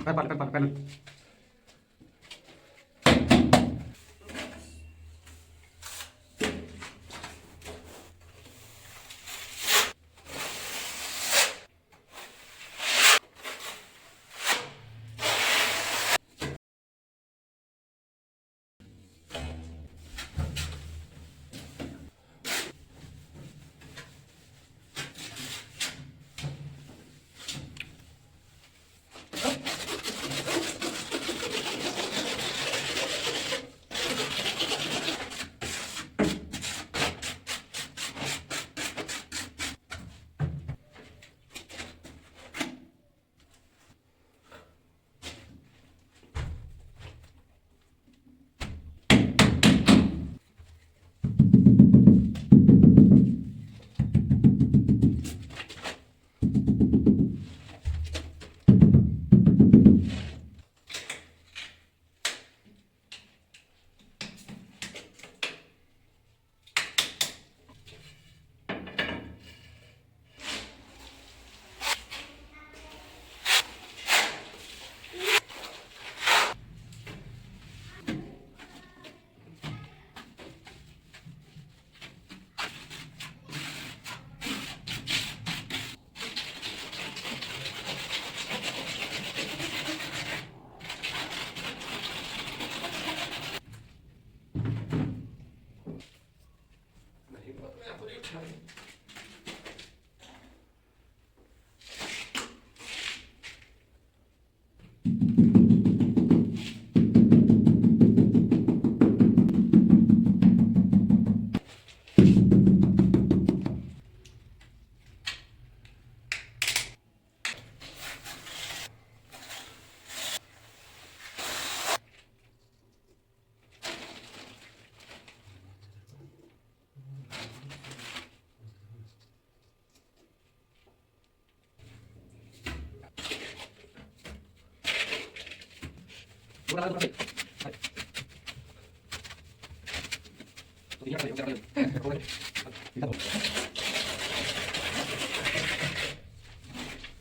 पैर पाल पैर।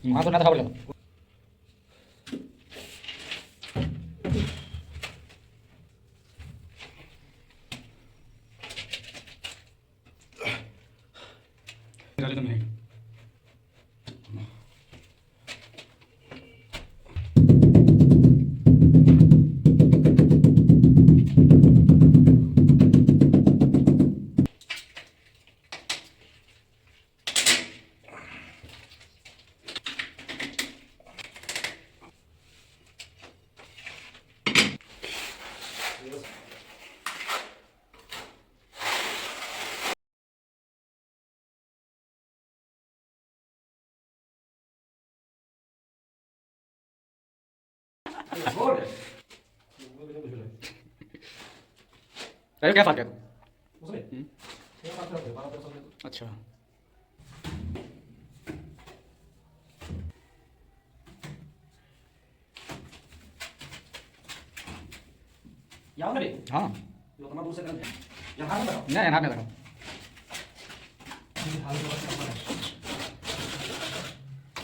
वहाँ तो ना था बोले अरे क्या फर्क है उसमें? अच्छा यहाँ पे हाँ जो तुम्हारा दूर से करते हैं यहाँ पे लगाओ नहीं यहाँ पे लगाओ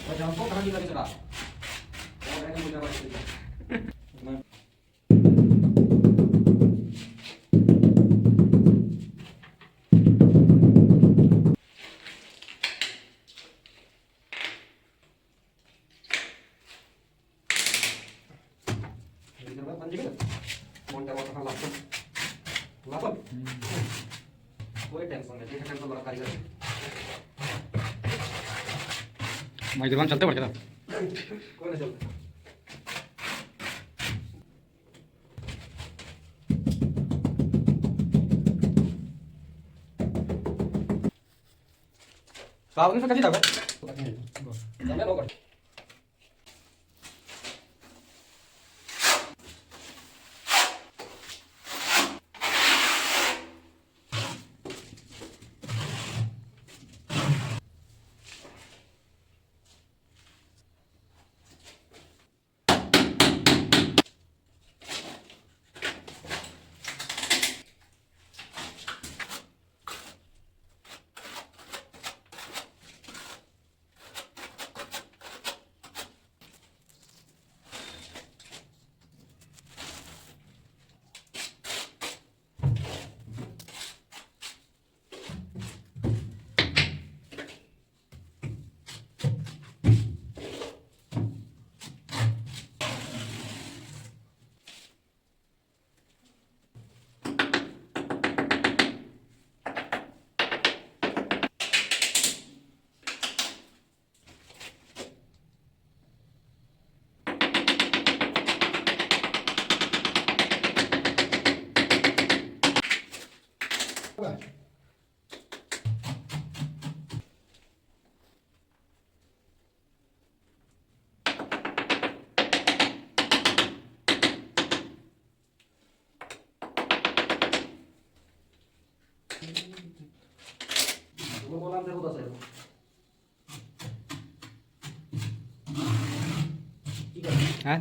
और जब हमको कहाँ की लगी चला और मैंने मुझे बात की मैं दुकान चलते पड़ते कोई नहीं चलता सावन में कभी जाओगे समय लो कर नाम देखो 10 है ठीक है हैं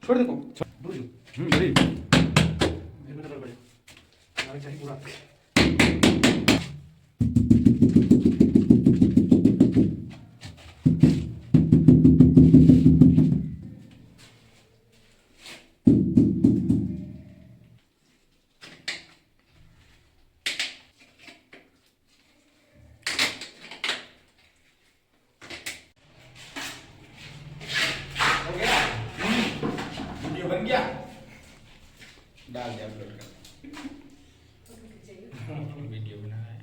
छोड़ देखो दूर बड़ी मेरे में डबल पड़े हमारे चाहिए पूरा हो गया वीडियो बन गया डाल दे अपलोड कर वीडियो बना है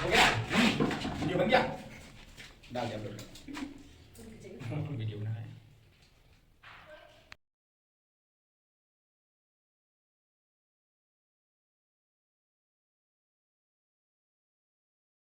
हो गया वीडियो बन गया डाल दे अपलोड कर